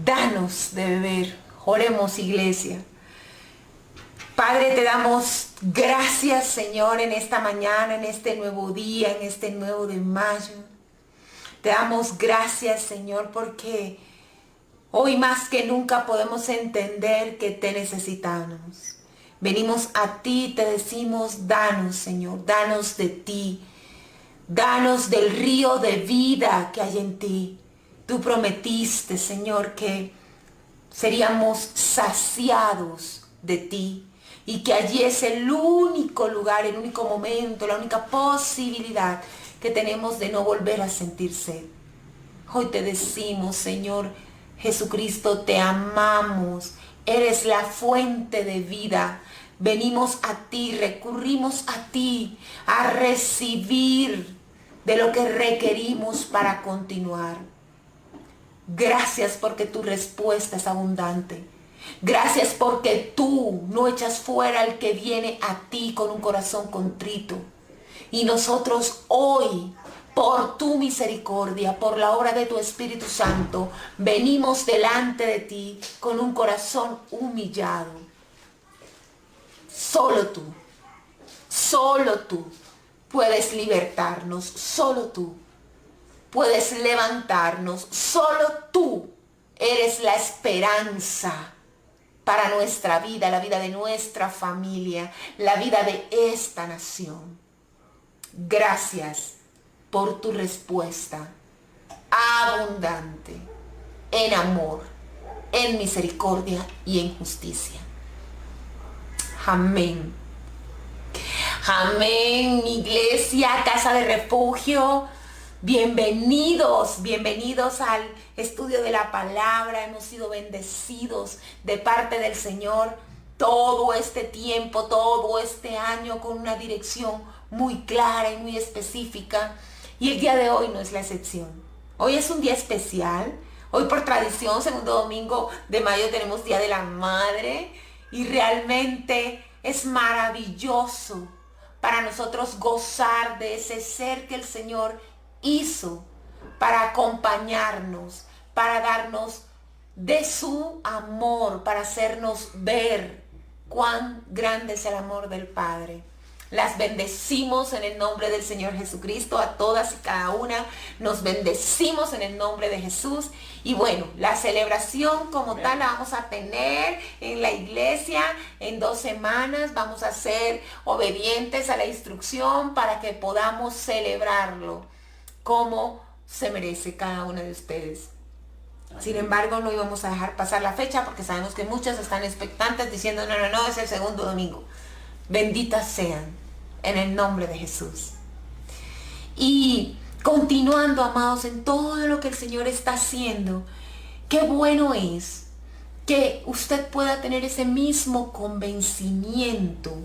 Danos de beber. Oremos, iglesia. Padre, te damos gracias, Señor, en esta mañana, en este nuevo día, en este nuevo de mayo. Te damos gracias, Señor, porque hoy más que nunca podemos entender que te necesitamos. Venimos a ti, te decimos, danos, Señor, danos de ti. Danos del río de vida que hay en ti. Tú prometiste, Señor, que seríamos saciados de ti. Y que allí es el único lugar, el único momento, la única posibilidad que tenemos de no volver a sentir sed. Hoy te decimos, Señor Jesucristo, te amamos. Eres la fuente de vida. Venimos a ti, recurrimos a ti, a recibir de lo que requerimos para continuar. Gracias porque tu respuesta es abundante. Gracias porque tú no echas fuera al que viene a ti con un corazón contrito. Y nosotros hoy, por tu misericordia, por la obra de tu Espíritu Santo, venimos delante de ti con un corazón humillado. Solo tú puedes libertarnos, solo tú puedes levantarnos, solo tú eres la esperanza para nuestra vida, la vida de nuestra familia, la vida de esta nación. Gracias por tu respuesta abundante en amor, en misericordia y en justicia. Amén. Amén, iglesia, casa de refugio. Bienvenidos al estudio de la palabra. Hemos sido bendecidos de parte del Señor todo este tiempo, todo este año, con una dirección muy clara y muy específica. Y el día de hoy no es la excepción. Hoy es un día especial. Hoy, por tradición, segundo domingo de mayo, tenemos Día de la Madre. Y realmente es maravilloso para nosotros gozar de ese ser que el Señor hizo para acompañarnos, para darnos de su amor, para hacernos ver cuán grande es el amor del Padre. Las bendecimos en el nombre del Señor Jesucristo, a todas y cada una nos bendecimos en el nombre de Jesús. Y bueno, la celebración como tal la vamos a tener en la iglesia en 2 semanas. Vamos a ser obedientes a la instrucción para que podamos celebrarlo como se merece cada uno de ustedes. Sin embargo, no íbamos a dejar pasar la fecha porque sabemos que muchas están expectantes diciendo no, es el segundo domingo. Benditas sean en el nombre de Jesús. Y continuando, amados, en todo lo que el Señor está haciendo, qué bueno es que usted pueda tener ese mismo convencimiento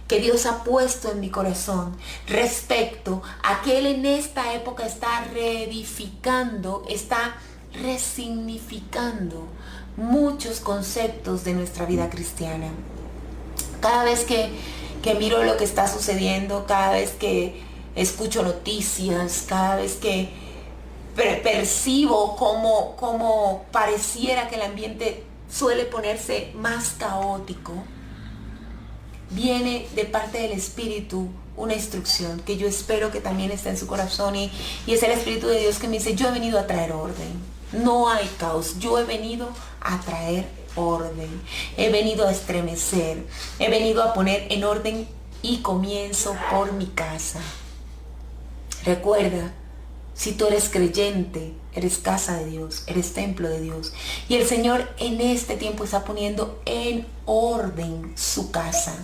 que Dios ha puesto en mi corazón respecto a que Él en esta época está reedificando, está resignificando muchos conceptos de nuestra vida cristiana. Cada vez que miro lo que está sucediendo, cada vez que escucho noticias, cada vez que percibo cómo pareciera que el ambiente suele ponerse más caótico, viene de parte del Espíritu una instrucción que yo espero que también esté en su corazón y es el Espíritu de Dios que me dice: yo he venido a traer orden, no hay caos, yo he venido a traer orden, he venido a estremecer, he venido a poner en orden y comienzo por mi casa. Recuerda, si tú eres creyente, eres casa de Dios, eres templo de Dios. Y el Señor en este tiempo está poniendo en orden su casa.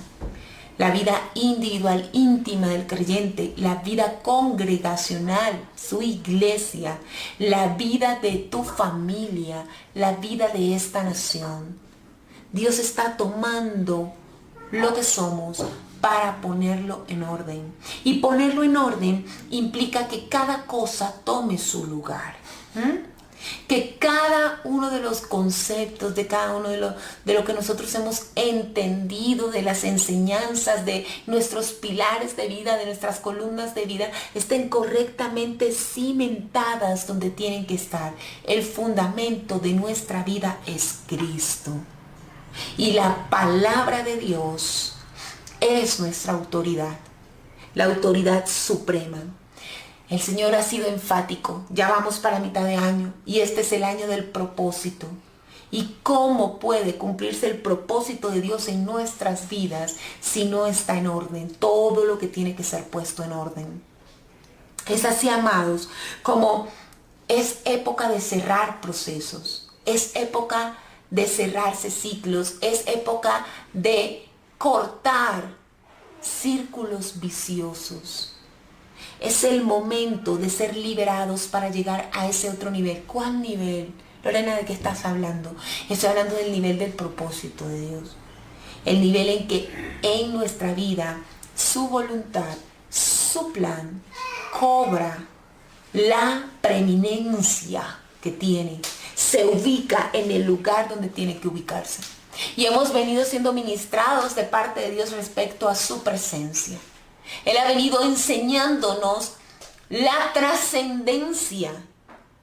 La vida individual, íntima del creyente, la vida congregacional, su iglesia, la vida de tu familia, la vida de esta nación. Dios está tomando lo que somos para ponerlo en orden. Y ponerlo en orden implica que cada cosa tome su lugar. Que cada uno de los conceptos, de cada uno de lo que nosotros hemos entendido, de las enseñanzas, de nuestros pilares de vida, de nuestras columnas de vida, estén correctamente cimentadas donde tienen que estar. El fundamento de nuestra vida es Cristo. Y la palabra de Dios es nuestra autoridad, la autoridad suprema. El Señor ha sido enfático, ya vamos para mitad de año y este es el año del propósito. ¿Y cómo puede cumplirse el propósito de Dios en nuestras vidas si no está en orden? Todo lo que tiene que ser puesto en orden. Es así, amados, como es época de cerrar procesos, es época de cerrarse ciclos, es época de cortar círculos viciosos. Es el momento de ser liberados para llegar a ese otro nivel. ¿Cuál nivel? Lorena, ¿de qué estás hablando? Estoy hablando del nivel del propósito de Dios. El nivel en que en nuestra vida su voluntad, su plan, cobra la preeminencia que tiene. Se ubica en el lugar donde tiene que ubicarse. Y hemos venido siendo ministrados de parte de Dios respecto a su presencia. Él ha venido enseñándonos la trascendencia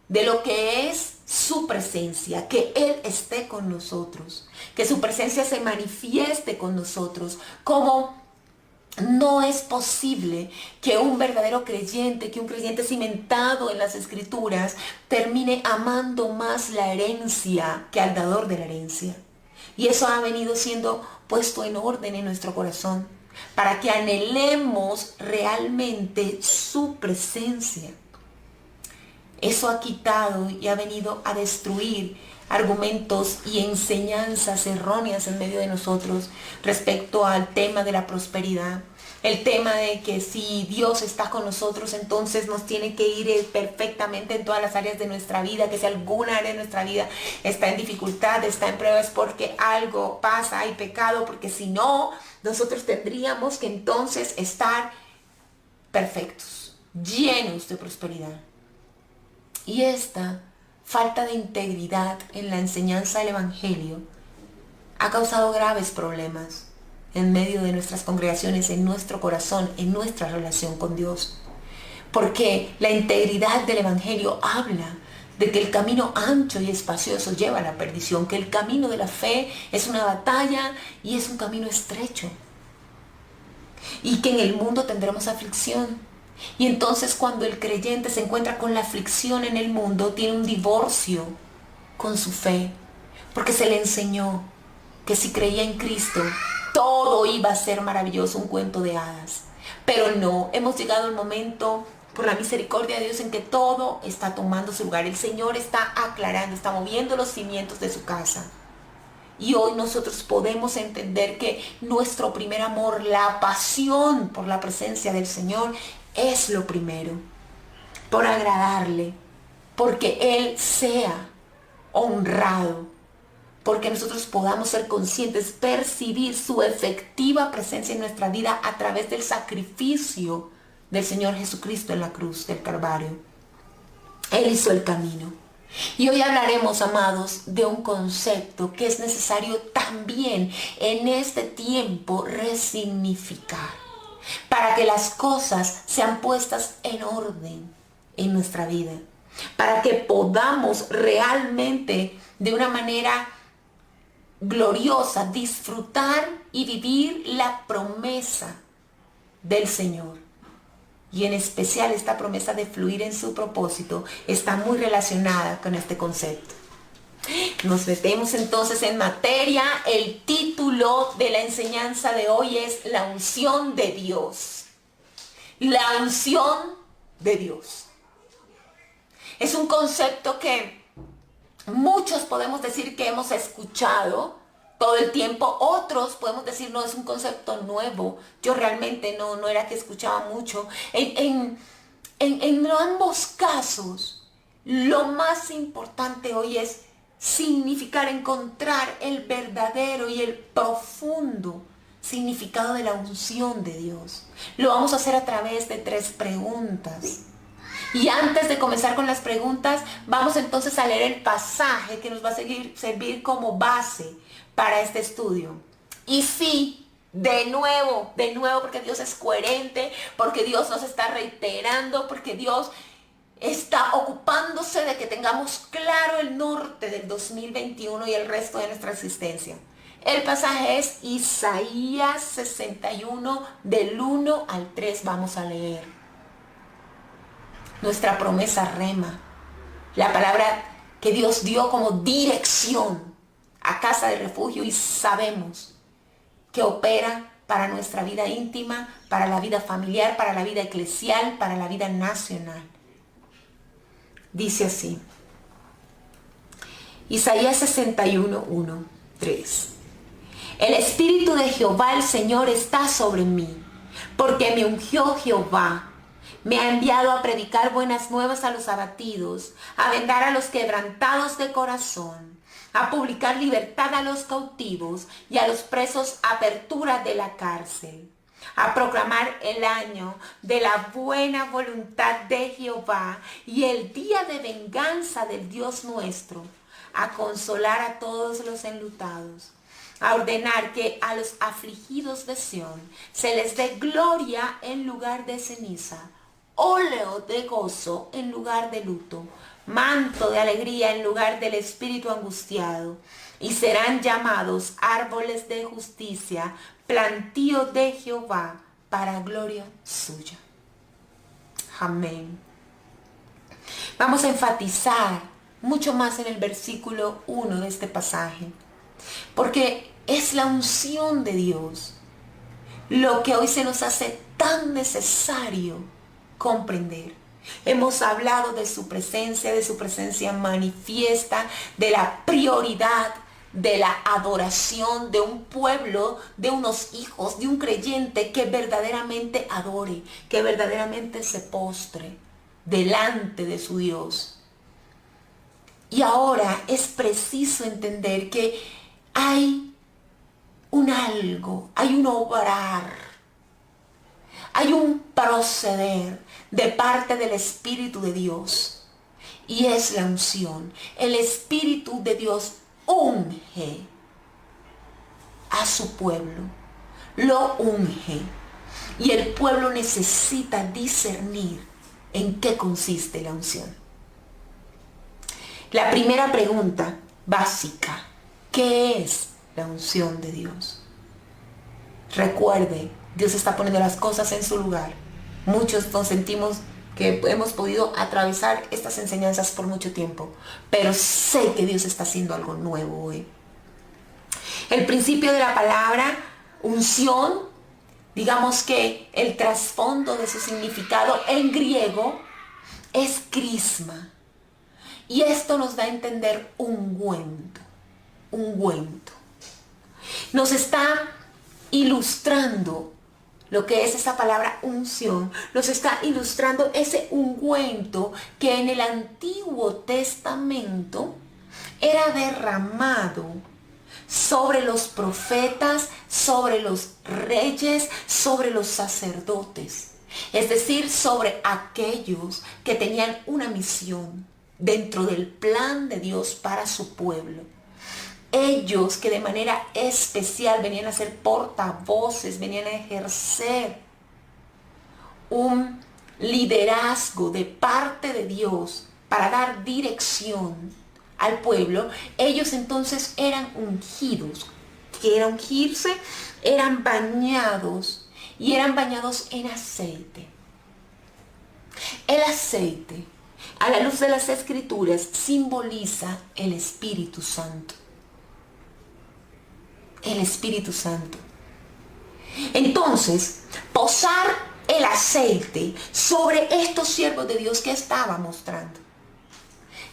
de lo que es su presencia, que Él esté con nosotros, que su presencia se manifieste con nosotros, como no es posible que un verdadero creyente, que un creyente cimentado en las Escrituras, termine amando más la herencia que al dador de la herencia. Y eso ha venido siendo puesto en orden en nuestro corazón, para que anhelemos realmente su presencia. Eso ha quitado y ha venido a destruir argumentos y enseñanzas erróneas en medio de nosotros respecto al tema de la prosperidad. El tema de que si Dios está con nosotros, entonces nos tiene que ir perfectamente en todas las áreas de nuestra vida, que si alguna área de nuestra vida está en dificultad, está en pruebas, porque algo pasa, hay pecado, porque si no, nosotros tendríamos que entonces estar perfectos, llenos de prosperidad. Y esta falta de integridad en la enseñanza del Evangelio ha causado graves problemas en medio de nuestras congregaciones, en nuestro corazón, en nuestra relación con Dios. Porque la integridad del Evangelio habla de que el camino ancho y espacioso lleva a la perdición, que el camino de la fe es una batalla y es un camino estrecho. Y que en el mundo tendremos aflicción. Y entonces cuando el creyente se encuentra con la aflicción en el mundo, tiene un divorcio con su fe, porque se le enseñó que si creía en Cristo, todo iba a ser maravilloso, un cuento de hadas. Pero no, hemos llegado al momento, por la misericordia de Dios, en que todo está tomando su lugar. El Señor está aclarando, está moviendo los cimientos de su casa. Y hoy nosotros podemos entender que nuestro primer amor, la pasión por la presencia del Señor, es lo primero, por agradarle, porque Él sea honrado, porque nosotros podamos ser conscientes, percibir su efectiva presencia en nuestra vida a través del sacrificio del Señor Jesucristo en la cruz del Calvario. Él hizo el camino. Y hoy hablaremos, amados, de un concepto que es necesario también en este tiempo resignificar, para que las cosas sean puestas en orden en nuestra vida, para que podamos realmente de una manera gloriosa disfrutar y vivir la promesa del Señor. Y en especial esta promesa de fluir en su propósito está muy relacionada con este concepto. Nos metemos entonces en materia. El título de la enseñanza de hoy es la unción de Dios. La unción de Dios. Es un concepto que muchos podemos decir que hemos escuchado todo el tiempo, otros podemos decir no, es un concepto nuevo. Yo realmente no era que escuchaba mucho. En ambos casos, lo más importante hoy es significar, encontrar el verdadero y el profundo significado de la unción de Dios. Lo vamos a hacer a través de 3 preguntas. Y antes de comenzar con las preguntas, vamos entonces a leer el pasaje que nos va a servir como base para este estudio. Y sí, de nuevo, porque Dios es coherente, porque Dios nos está reiterando, porque Dios está ocupándose de que tengamos claro el norte del 2021 y el resto de nuestra existencia. El pasaje es Isaías 61, del 1 al 3. Vamos a leer. Nuestra promesa rema, la palabra que Dios dio como dirección a Casa de Refugio, y sabemos que opera para nuestra vida íntima, para la vida familiar, para la vida eclesial, para la vida nacional. Dice así, Isaías 61, 1, 3. El Espíritu de Jehová el Señor está sobre mí, porque me ungió Jehová. Me ha enviado a predicar buenas nuevas a los abatidos, a vendar a los quebrantados de corazón, a publicar libertad a los cautivos y a los presos apertura de la cárcel, a proclamar el año de la buena voluntad de Jehová y el día de venganza del Dios nuestro, a consolar a todos los enlutados, a ordenar que a los afligidos de Sión se les dé gloria en lugar de ceniza, óleo de gozo en lugar de luto, manto de alegría en lugar del espíritu angustiado, y serán llamados árboles de justicia, plantío de Jehová para gloria suya. Amén. Vamos a enfatizar mucho más en el versículo 1 de este pasaje, porque es la unción de Dios lo que hoy se nos hace tan necesario comprender. Hemos hablado de su presencia manifiesta, de la prioridad de la adoración de un pueblo, de unos hijos, de un creyente que verdaderamente adore, que verdaderamente se postre delante de su Dios. Y ahora es preciso entender que hay un algo, hay un obrar, hay un proceder de parte del Espíritu de Dios, y es la unción. El Espíritu de Dios unge a su pueblo, lo unge, y el pueblo necesita discernir en qué consiste la unción. La primera pregunta básica: ¿qué es la unción de Dios? Recuerde, Dios está poniendo las cosas en su lugar. Muchos nos sentimos que hemos podido atravesar estas enseñanzas por mucho tiempo, pero sé que Dios está haciendo algo nuevo hoy. El principio de la palabra unción, digamos que el trasfondo de su significado en griego es crisma. Y esto nos da a entender ungüento. Nos está ilustrando lo que es esa palabra unción, nos está ilustrando ese ungüento que en el Antiguo Testamento era derramado sobre los profetas, sobre los reyes, sobre los sacerdotes. Es decir, sobre aquellos que tenían una misión dentro del plan de Dios para su pueblo. Ellos que de manera especial venían a ser portavoces, venían a ejercer un liderazgo de parte de Dios para dar dirección al pueblo. Ellos entonces eran ungidos. ¿Qué era ungirse? Eran bañados, y eran bañados en aceite. El aceite, a la luz de las Escrituras, simboliza el Espíritu Santo. El Espíritu Santo. Entonces, posar el aceite sobre estos siervos de Dios, que estaba mostrando.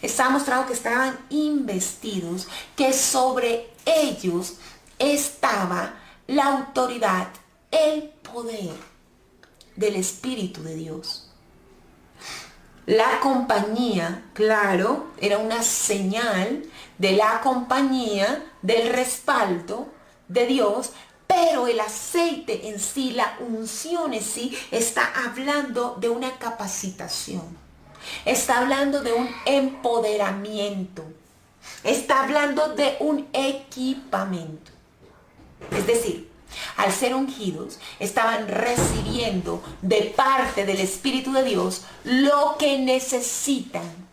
Estaba mostrando que estaban investidos, que sobre ellos estaba la autoridad, el poder del Espíritu de Dios. La compañía, claro, era una señal de la compañía, del respaldo de Dios, pero el aceite en sí, la unción en sí, está hablando de una capacitación. Está hablando de un empoderamiento. Está hablando de un equipamiento. Es decir, al ser ungidos, estaban recibiendo de parte del Espíritu de Dios lo que necesitan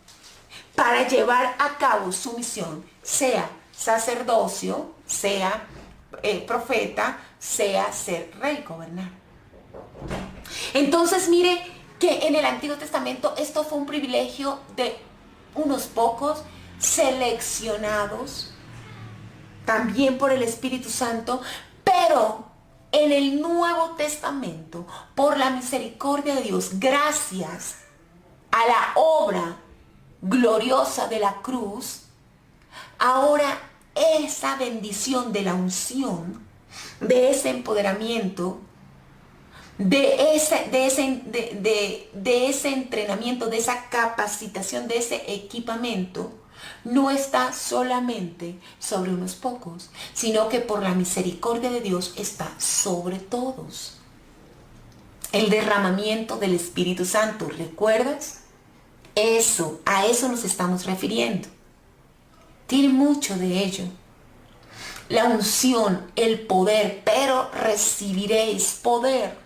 para llevar a cabo su misión, sea sacerdocio, sea profeta, sea ser rey, gobernar. Entonces mire que en el Antiguo Testamento esto fue un privilegio de unos pocos seleccionados, también por el Espíritu Santo, pero en el Nuevo Testamento, por la misericordia de Dios, gracias a la obra gloriosa de la cruz, ahora esa bendición de la unción, de ese empoderamiento, de ese entrenamiento, de esa capacitación, de ese equipamiento, no está solamente sobre unos pocos, sino que por la misericordia de Dios está sobre todos. El derramamiento del Espíritu Santo, ¿recuerdas? A eso nos estamos refiriendo. Tiene mucho de ello. La unción, el poder, pero recibiréis poder.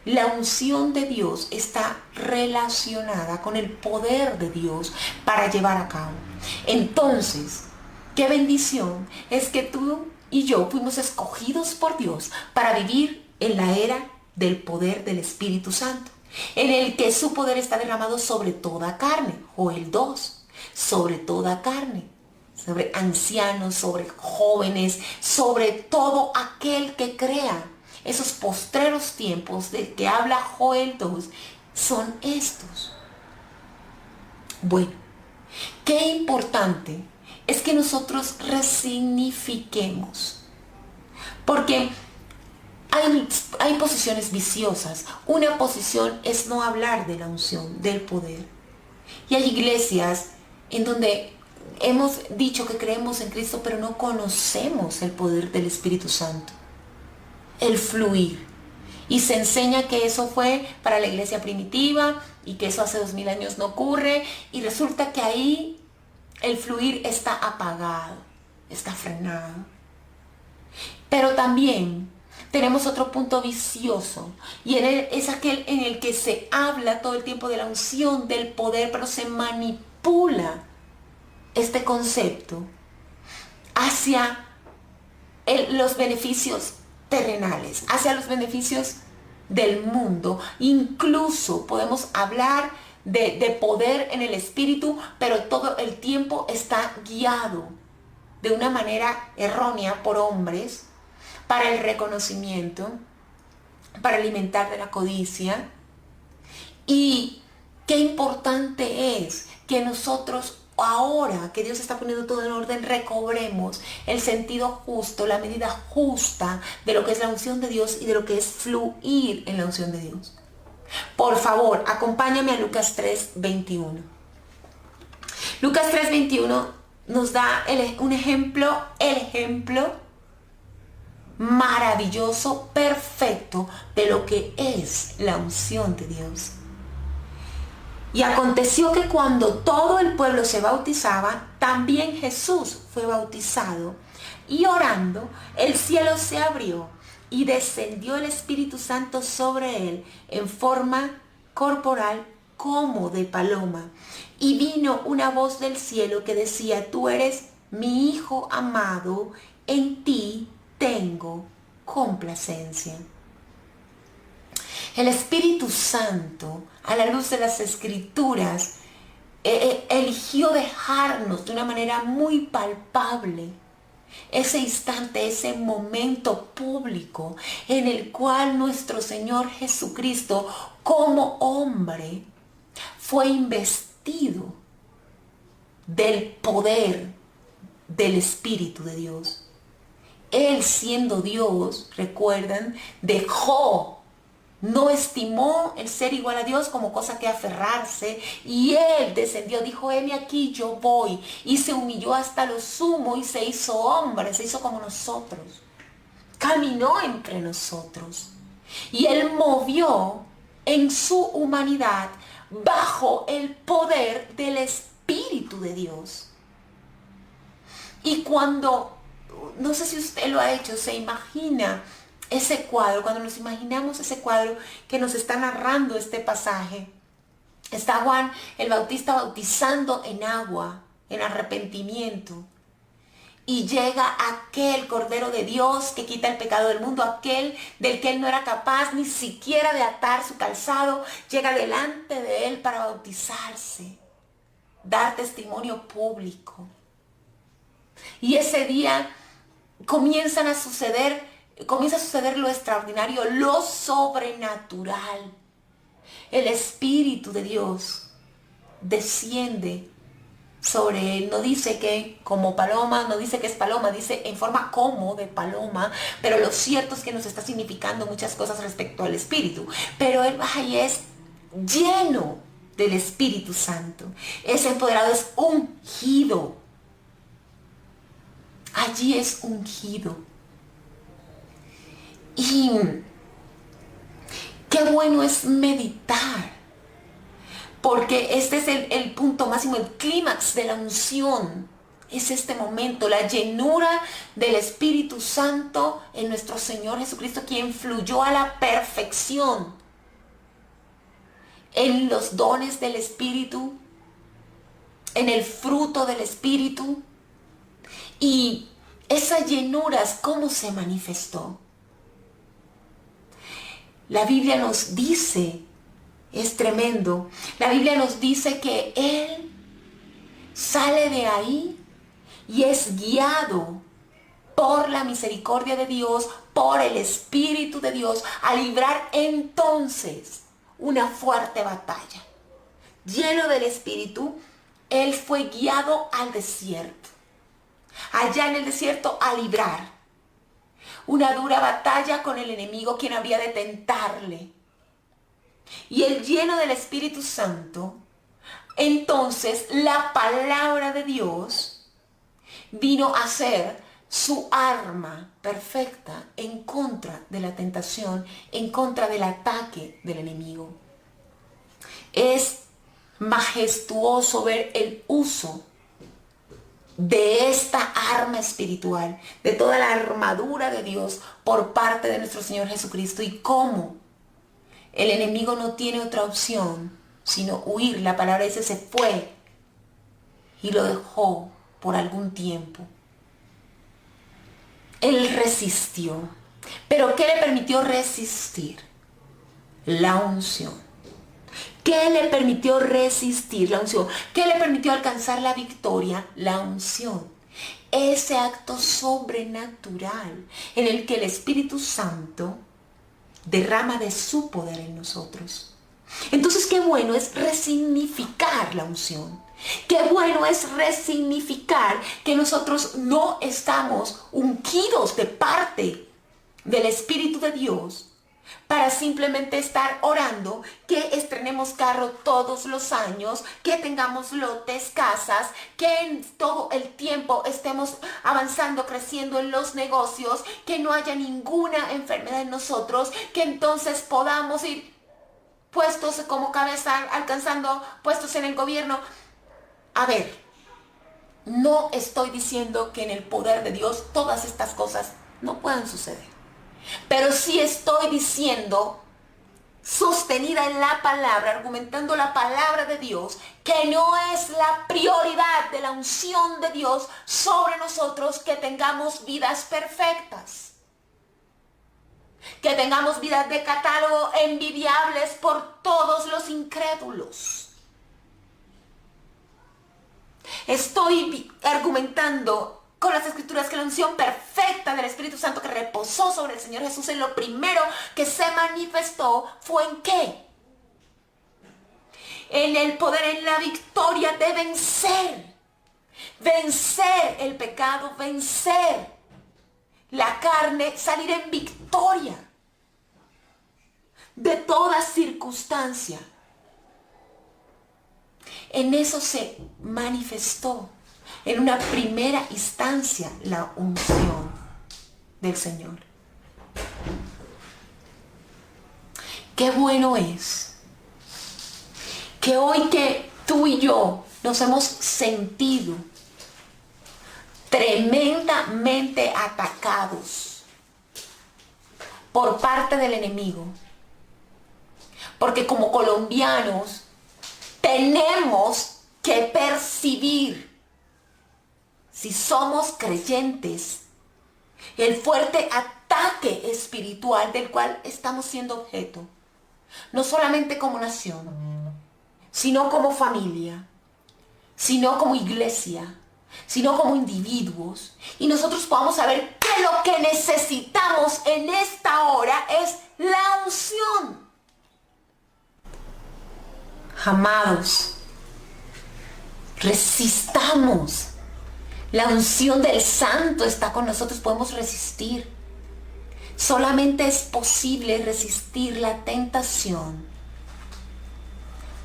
La unción de Dios está relacionada con el poder de Dios para llevar a cabo. Entonces, qué bendición es que tú y yo fuimos escogidos por Dios para vivir en la era del poder del Espíritu Santo, en el que su poder está derramado sobre toda carne. Joel 2, sobre toda carne, sobre ancianos, sobre jóvenes, sobre todo aquel que crea. Esos postreros tiempos del que habla Joel 2 son estos. Bueno, qué importante es que nosotros resignifiquemos, porque hay posiciones viciosas. Una posición es no hablar de la unción, del poder. Y hay iglesias en donde hemos dicho que creemos en Cristo, pero no conocemos el poder del Espíritu Santo, el fluir. Y se enseña que eso fue para la iglesia primitiva y que eso hace 2000 años no ocurre. Y resulta que ahí el fluir está apagado, está frenado. Pero también tenemos otro punto vicioso, y es aquel en el que se habla todo el tiempo de la unción, del poder, pero se manipula este concepto hacia los beneficios terrenales, hacia los beneficios del mundo. Incluso podemos hablar de poder en el espíritu, pero todo el tiempo está guiado de una manera errónea por hombres para el reconocimiento, para alimentar de la codicia. Y qué importante es que nosotros, ahora que Dios está poniendo todo en orden, recobremos el sentido justo, la medida justa de lo que es la unción de Dios y de lo que es fluir en la unción de Dios. Por favor, acompáñame a Lucas 3:21. Lucas 3:21 nos da un ejemplo maravilloso, perfecto de lo que es la unción de Dios. Y aconteció que cuando todo el pueblo se bautizaba, también Jesús fue bautizado. Y orando, el cielo se abrió y descendió el Espíritu Santo sobre él en forma corporal como de paloma. Y vino una voz del cielo que decía: tú eres mi Hijo amado, en ti tengo complacencia. El Espíritu Santo, a la luz de las Escrituras, eligió dejarnos de una manera muy palpable ese instante, ese momento público en el cual nuestro Señor Jesucristo, como hombre, fue investido del poder del Espíritu de Dios. Él, siendo Dios, recuerdan, no estimó el ser igual a Dios como cosa que aferrarse, y él descendió, dijo: heme aquí, yo voy, y se humilló hasta lo sumo y se hizo hombre, se hizo como nosotros, caminó entre nosotros, y él movió en su humanidad bajo el poder del Espíritu de Dios. Y cuando, no sé si usted lo ha hecho, se imagina ese cuadro, cuando nos imaginamos ese cuadro que nos está narrando este pasaje, está Juan el Bautista bautizando en agua, en arrepentimiento. Y llega aquel Cordero de Dios que quita el pecado del mundo, aquel del que él no era capaz ni siquiera de atar su calzado, llega delante de él para bautizarse, dar testimonio público. Y ese día comienza a suceder lo extraordinario, lo sobrenatural. El Espíritu de Dios desciende sobre él. No dice que como paloma, no dice que es paloma, dice en forma como de paloma, pero lo cierto es que nos está significando muchas cosas respecto al Espíritu. Pero él ahí es lleno del Espíritu Santo, es empoderado, es ungido. Allí es ungido. Y qué bueno es meditar, porque este es el punto máximo, el clímax de la unción. Es este momento, la llenura del Espíritu Santo en nuestro Señor Jesucristo, quien fluyó a la perfección en los dones del Espíritu, en el fruto del Espíritu. Y esa llenura, ¿cómo se manifestó? La Biblia nos dice, es tremendo, la Biblia nos dice que Él sale de ahí y es guiado por la misericordia de Dios, por el Espíritu de Dios, a librar entonces una fuerte batalla. Lleno del Espíritu, Él fue guiado al desierto. Allá en el desierto a librar una dura batalla con el enemigo, quien habría de tentarle. Y él, lleno del Espíritu Santo, entonces la palabra de Dios vino a ser su arma perfecta en contra de la tentación, en contra del ataque del enemigo. Es majestuoso ver el uso de esta arma espiritual, de toda la armadura de Dios por parte de nuestro Señor Jesucristo, y cómo el enemigo no tiene otra opción sino huir. La palabra dice, se fue y lo dejó por algún tiempo. Él resistió. ¿Pero qué le permitió resistir? La unción. ¿Qué le permitió resistir? La unción. ¿Qué le permitió alcanzar la victoria? La unción. Ese acto sobrenatural en el que el Espíritu Santo derrama de su poder en nosotros. Entonces, qué bueno es resignificar la unción. Qué bueno es resignificar que nosotros no estamos ungidos de parte del Espíritu de Dios para simplemente estar orando que estrenemos carro todos los años, que tengamos lotes, casas, que en todo el tiempo estemos avanzando, creciendo en los negocios, que no haya ninguna enfermedad en nosotros, que entonces podamos ir puestos como cabeza, alcanzando puestos en el gobierno. A ver, no estoy diciendo que en el poder de Dios todas estas cosas no puedan suceder. Pero sí estoy diciendo, sostenida en la palabra, argumentando la palabra de Dios, que no es la prioridad de la unción de Dios sobre nosotros que tengamos vidas perfectas. Que tengamos vidas de catálogo envidiables por todos los incrédulos. Estoy argumentando con las Escrituras que la unción perfecta del Espíritu Santo que reposó sobre el Señor Jesús, en lo primero que se manifestó fue ¿en qué? En el poder, en la victoria de vencer. Vencer el pecado, vencer la carne, salir en victoria de toda circunstancia. En eso se manifestó en una primera instancia la unción del Señor. Qué bueno es que hoy que tú y yo nos hemos sentido tremendamente atacados por parte del enemigo, porque como colombianos tenemos que percibir, si somos creyentes, el fuerte ataque espiritual del cual estamos siendo objeto, no solamente como nación, sino como familia, sino como iglesia, sino como individuos, y nosotros podamos saber que lo que necesitamos en esta hora es la unción. Amados, resistamos. La unción del Santo está con nosotros, podemos resistir. Solamente es posible resistir la tentación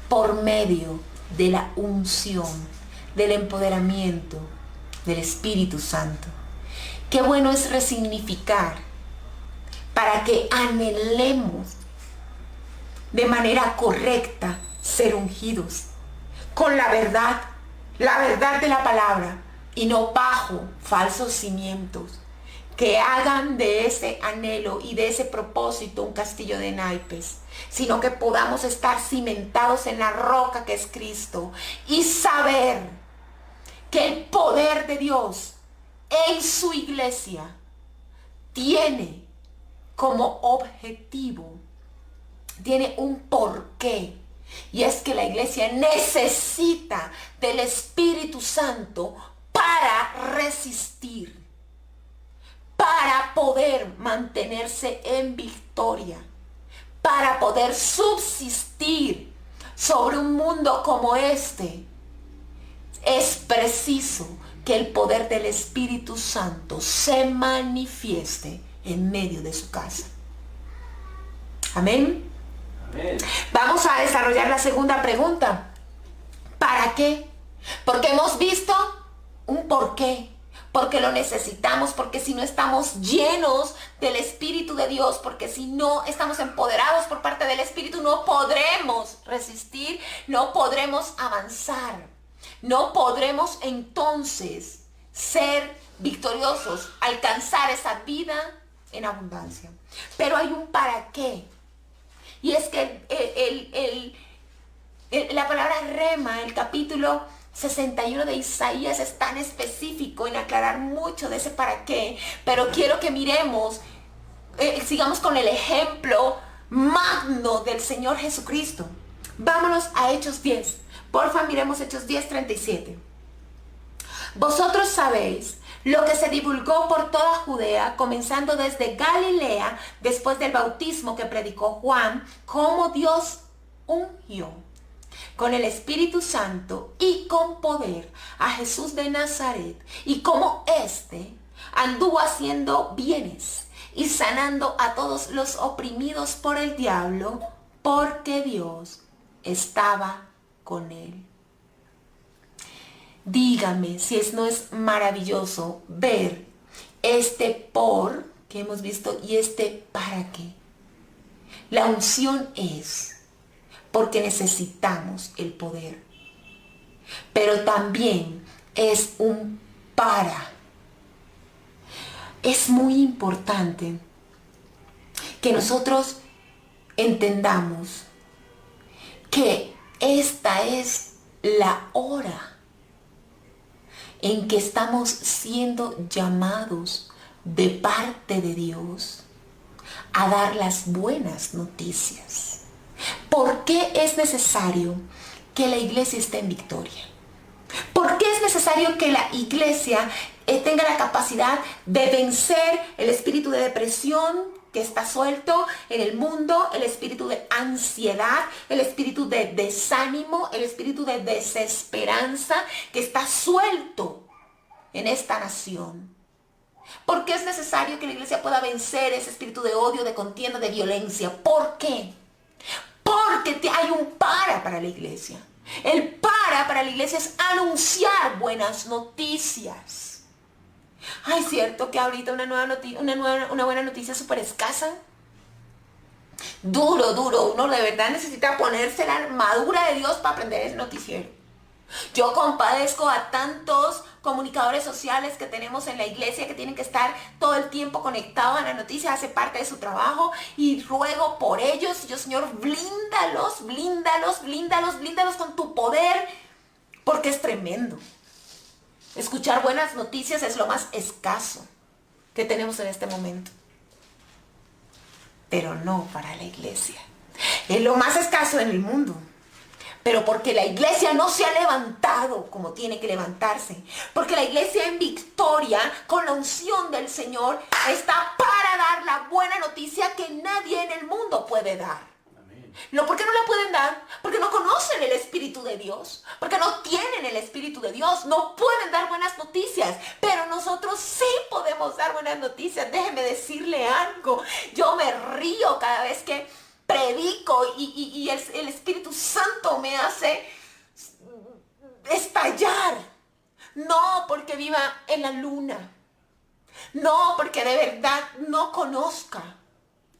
por medio de la unción, del empoderamiento del Espíritu Santo. Qué bueno es resignificar para que anhelemos de manera correcta ser ungidos con la verdad de la palabra, y no bajo falsos cimientos que hagan de ese anhelo y de ese propósito un castillo de naipes, sino que podamos estar cimentados en la roca que es Cristo y saber que el poder de Dios en su iglesia tiene como objetivo, tiene un porqué, y es que la iglesia necesita del Espíritu Santo para resistir, para poder mantenerse en victoria, para poder subsistir sobre un mundo como este. Es preciso que el poder del Espíritu Santo se manifieste en medio de su casa. Amén. Amén. Vamos a desarrollar la segunda pregunta. ¿Para qué? Porque hemos visto un porqué. Porque lo necesitamos, porque si no estamos llenos del Espíritu de Dios, porque si no estamos empoderados por parte del Espíritu, no podremos resistir, no podremos avanzar, no podremos entonces ser victoriosos, alcanzar esa vida en abundancia. Pero hay un para qué, y es que la palabra rema, el capítulo 61 de Isaías, es tan específico en aclarar mucho de ese para qué, pero quiero que miremos, sigamos con el ejemplo magno del Señor Jesucristo. Vámonos a Hechos 10. Porfa, miremos Hechos 10:37. Vosotros sabéis lo que se divulgó por toda Judea, comenzando desde Galilea, después del bautismo que predicó Juan, cómo Dios ungió con el Espíritu Santo y con poder a Jesús de Nazaret, y cómo éste anduvo haciendo bienes y sanando a todos los oprimidos por el diablo, porque Dios estaba con él. Dígame si no es maravilloso ver este por que hemos visto y este para qué. La unción es porque necesitamos el poder, pero también es un para. Es muy importante que nosotros entendamos que esta es la hora en que estamos siendo llamados de parte de Dios a dar las buenas noticias. ¿Por qué es necesario que la iglesia esté en victoria? ¿Por qué es necesario que la iglesia tenga la capacidad de vencer el espíritu de depresión que está suelto en el mundo, el espíritu de ansiedad, el espíritu de desánimo, el espíritu de desesperanza que está suelto en esta nación? ¿Por qué es necesario que la iglesia pueda vencer ese espíritu de odio, de contienda, de violencia? ¿Por qué? Porque hay un para la iglesia. El para la iglesia es anunciar buenas noticias. Ay, cierto que ahorita una buena noticia súper escasa. Duro, duro. Uno de verdad necesita ponerse la armadura de Dios para aprender el noticiero. Yo compadezco a tantos comunicadores sociales que tenemos en la iglesia que tienen que estar todo el tiempo conectados a la noticia, hace parte de su trabajo, y ruego por ellos. Yo, Señor, blíndalos, blíndalos, blíndalos, blíndalos con tu poder, porque es tremendo. Escuchar buenas noticias es lo más escaso que tenemos en este momento. Pero no para la iglesia. Es lo más escaso en el mundo. Pero porque la iglesia no se ha levantado como tiene que levantarse. Porque la iglesia en victoria, con la unción del Señor, está para dar la buena noticia que nadie en el mundo puede dar. Amén. No, ¿por qué no la pueden dar? Porque no conocen el Espíritu de Dios. Porque no tienen el Espíritu de Dios. No pueden dar buenas noticias. Pero nosotros sí podemos dar buenas noticias. Déjeme decirle algo. Yo me río cada vez que predico y el Espíritu Santo me hace estallar. No porque viva en la luna. No porque de verdad no conozca.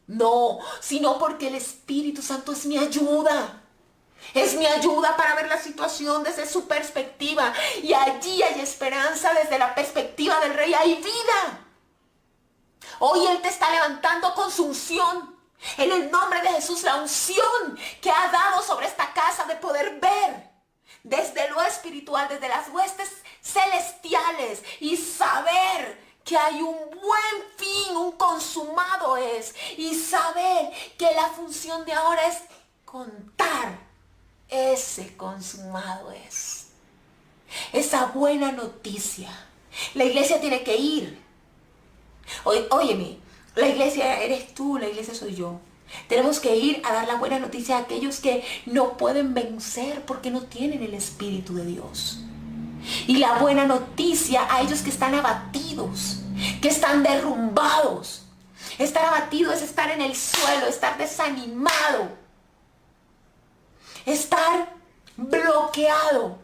No, sino porque el Espíritu Santo es mi ayuda. Es mi ayuda para ver la situación desde su perspectiva. Y allí hay esperanza desde la perspectiva del Rey. Hay vida. Hoy Él te está levantando con su unción. En el nombre de Jesús, la unción que ha dado sobre esta casa de poder ver desde lo espiritual, desde las huestes celestiales, y saber que hay un buen fin, un consumado es, y saber que la función de ahora es contar ese consumado es. Esa buena noticia. La iglesia tiene que ir. Óyeme. La iglesia eres tú, la iglesia soy yo. Tenemos que ir a dar la buena noticia a aquellos que no pueden vencer porque no tienen el Espíritu de Dios. Y la buena noticia a ellos que están abatidos, que están derrumbados. Estar abatido es estar en el suelo, estar desanimado, estar bloqueado,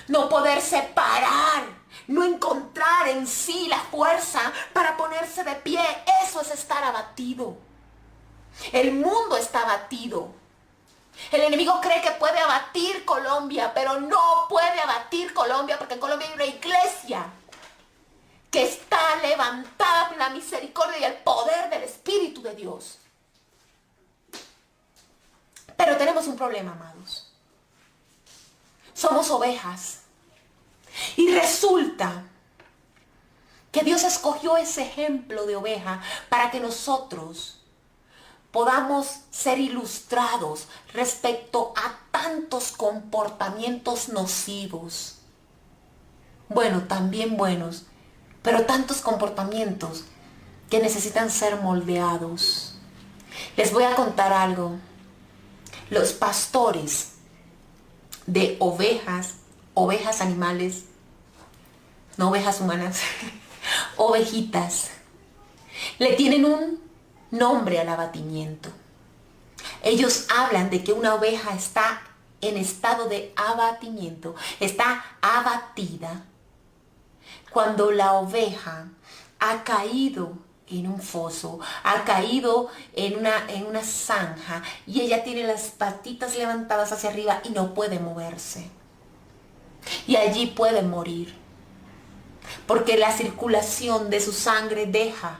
no poderse parar. No encontrar en sí la fuerza para ponerse de pie. Eso es estar abatido. El mundo está abatido. El enemigo cree que puede abatir Colombia, pero no puede abatir Colombia, porque en Colombia hay una iglesia que está levantada por la misericordia y el poder del Espíritu de Dios. Pero tenemos un problema, amados. Somos ovejas. Y resulta que Dios escogió ese ejemplo de oveja para que nosotros podamos ser ilustrados respecto a tantos comportamientos nocivos. Bueno, también buenos, pero tantos comportamientos que necesitan ser moldeados. Les voy a contar algo. Los pastores de ovejas animales, no ovejas humanas, ovejitas, le tienen un nombre al abatimiento. Ellos hablan de que una oveja está en estado de abatimiento, está abatida, cuando la oveja ha caído en un foso, ha caído en una zanja, y ella tiene las patitas levantadas hacia arriba y no puede moverse. Y allí puede morir, porque la circulación de su sangre deja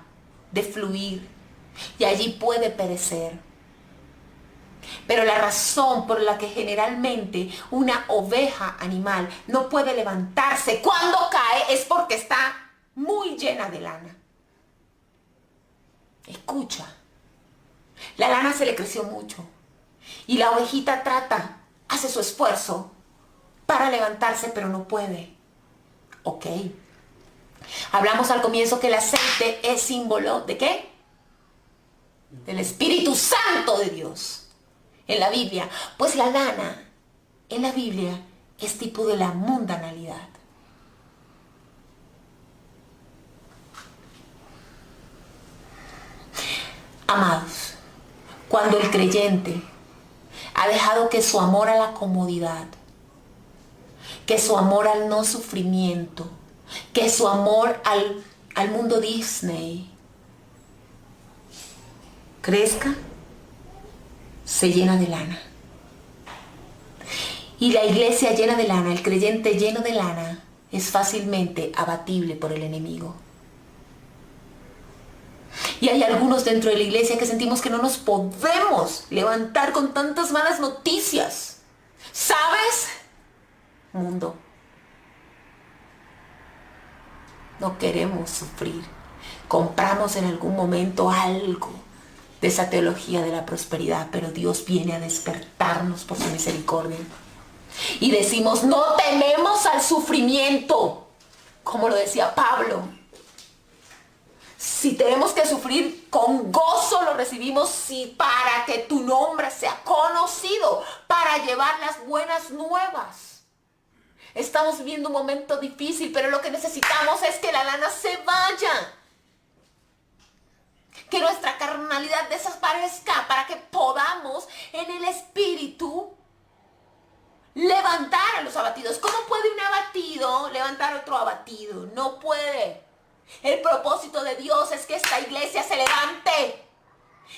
de fluir, y allí puede perecer. Pero la razón por la que generalmente una oveja animal no puede levantarse cuando cae es porque está muy llena de lana. Escucha, la lana se le creció mucho, y la ovejita hace su esfuerzo para levantarse, pero no puede. Ok. Hablamos al comienzo que el aceite es símbolo ¿de qué? Del Espíritu Santo de Dios. En la Biblia. Pues la lana en la Biblia es tipo de la mundanalidad. Amados, cuando el creyente ha dejado que su amor a la comodidad, que su amor al no sufrimiento, que su amor al mundo Disney crezca, se llena de lana. Y la iglesia llena de lana, el creyente lleno de lana, es fácilmente abatible por el enemigo. Y hay algunos dentro de la iglesia que sentimos que no nos podemos levantar con tantas malas noticias. ¿Sabes? Mundo, no queremos sufrir. Compramos en algún momento algo de esa teología de la prosperidad, pero Dios viene a despertarnos por su misericordia. Y decimos, no tememos al sufrimiento, como lo decía Pablo. Si tenemos que sufrir, con gozo lo recibimos, sí, para que tu nombre sea conocido, para llevar las buenas nuevas. Estamos viviendo un momento difícil, pero lo que necesitamos es que la lana se vaya. Que nuestra carnalidad desaparezca para que podamos en el Espíritu levantar a los abatidos. ¿Cómo puede un abatido levantar a otro abatido? No puede. El propósito de Dios es que esta iglesia se levante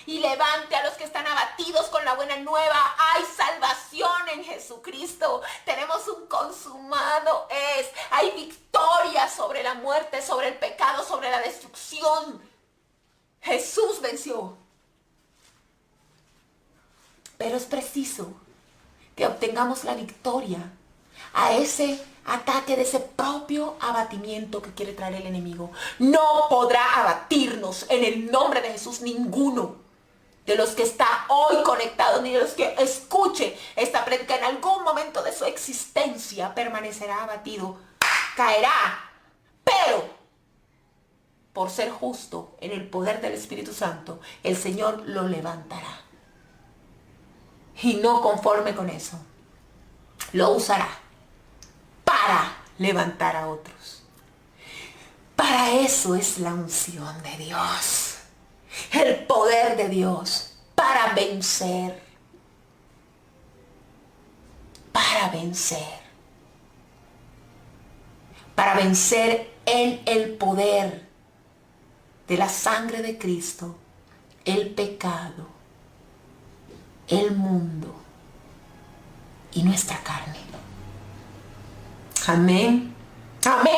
y levante a los que están abatidos con la buena nueva. Hay salvación en Jesucristo. Tenemos un consumado es. Hay victoria sobre la muerte, sobre el pecado, sobre la destrucción. Jesús venció. Pero es preciso que obtengamos la victoria a ese ataque de ese propio abatimiento que quiere traer el enemigo. No podrá abatirnos en el nombre de Jesús ninguno de los que está hoy conectado, ni de los que escuche esta prédica. En algún momento de su existencia permanecerá abatido, caerá, pero por ser justo en el poder del Espíritu Santo, el Señor lo levantará. Y no conforme con eso, lo usará para levantar a otros. Para eso es la unción de Dios, el poder de Dios, para vencer. Para vencer. Para vencer en el poder de la sangre de Cristo, el pecado, el mundo y nuestra carne. Amén. Amén.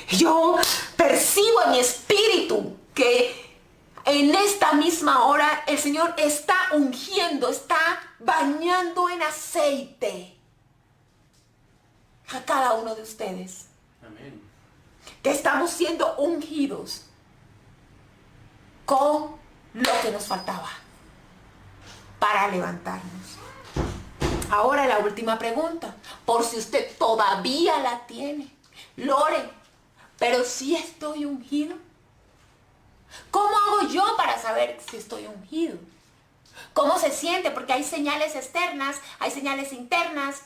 Yo percibo en mi espíritu que en esta misma hora el Señor está ungiendo, está bañando en aceite a cada uno de ustedes. Amén. Que estamos siendo ungidos con lo que nos faltaba para levantarnos. Ahora la última pregunta, por si usted todavía la tiene. Lore, pero si estoy ungido. ¿Cómo hago yo para saber si estoy ungido? ¿Cómo se siente? Porque hay señales externas, hay señales internas.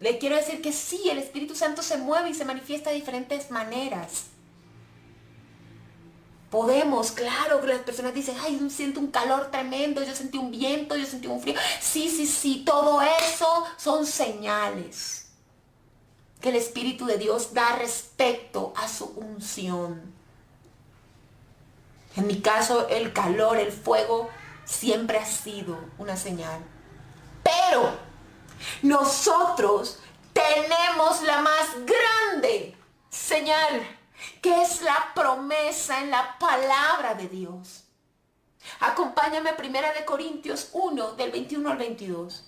Le quiero decir que sí, el Espíritu Santo se mueve y se manifiesta de diferentes maneras. Podemos, claro, que las personas dicen, ay, yo siento un calor tremendo, yo sentí un viento, yo sentí un frío. Sí, todo eso son señales que el Espíritu de Dios da respecto a su unción. En mi caso, el calor, el fuego, siempre ha sido una señal. Pero nosotros tenemos la más grande señal, que es la promesa en la palabra de Dios. Acompáñame a 1 Corintios 1, del 21 al 22.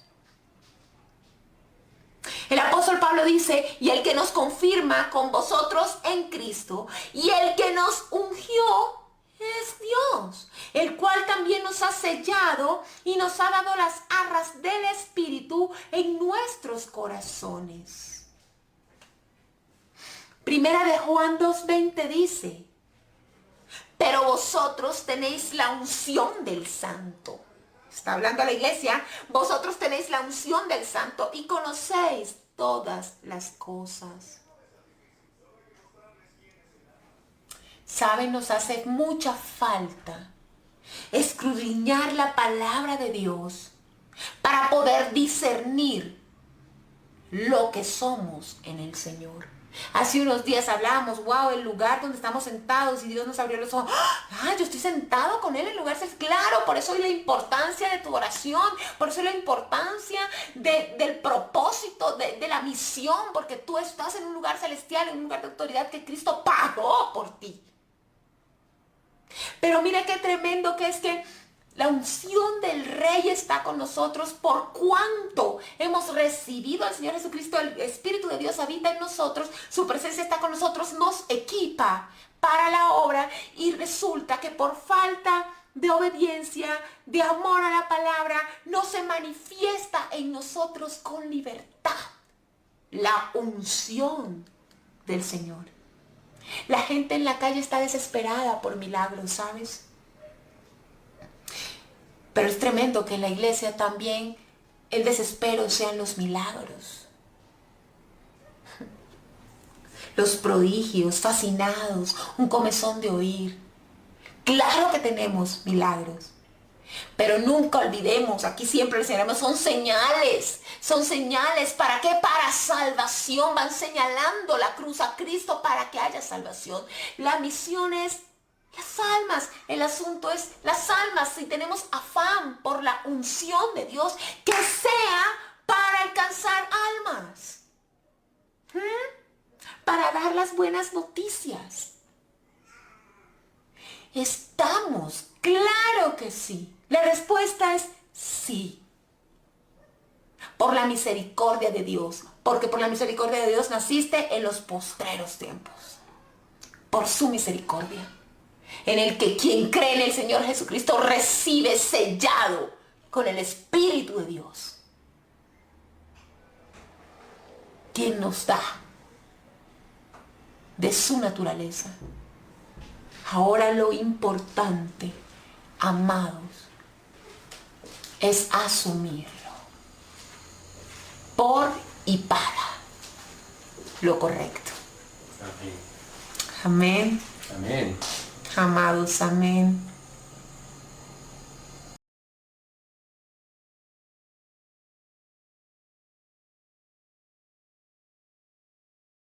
El apóstol Pablo dice, y el que nos confirma con vosotros en Cristo, y el que nos ungió es Dios, el cual también nos ha sellado y nos ha dado las arras del Espíritu en nuestros corazones. Primera de Juan 2:20 dice, pero vosotros tenéis la unción del Santo. Está hablando a la iglesia, vosotros tenéis la unción del Santo y conocéis todas las cosas. ¿Saben? Nos hace mucha falta escudriñar la palabra de Dios para poder discernir lo que somos en el Señor. Hace unos días hablábamos, el lugar donde estamos sentados y Dios nos abrió los ojos. Yo estoy sentado con Él en el lugar celestial. Claro, Por eso es la importancia de tu oración, por eso es la importancia del propósito, de la misión, porque tú estás en un lugar celestial, en un lugar de autoridad que Cristo pagó por ti. Pero mira qué tremendo que es que la unción del Rey está con nosotros por cuanto hemos recibido al Señor Jesucristo. El Espíritu de Dios habita en nosotros, su presencia está con nosotros, nos equipa para la obra y resulta que por falta de obediencia, de amor a la palabra, no se manifiesta en nosotros con libertad la unción del Señor. La gente en la calle está desesperada por milagros, ¿sabes? Pero es tremendo que en la iglesia también el desespero sean los milagros. Los prodigios, fascinados, un comezón de oír. Claro que tenemos milagros. Pero nunca olvidemos, aquí siempre enseñamos, son señales. Son señales, ¿para qué? Para salvación. Van señalando la cruz a Cristo para que haya salvación. La misión es las almas. El asunto es las almas. Si tenemos afán por la unción de Dios, que sea para alcanzar almas. Para dar las buenas noticias. ¿Estamos? Claro que sí. La respuesta es sí. Por la misericordia de Dios. Porque por la misericordia de Dios naciste en los postreros tiempos. Por su misericordia. En el que quien cree en el Señor Jesucristo recibe sellado con el Espíritu de Dios. Quien nos da de su naturaleza. Ahora lo importante, amados, es asumirlo por y para lo correcto. Amén. Amén. Amados, amén.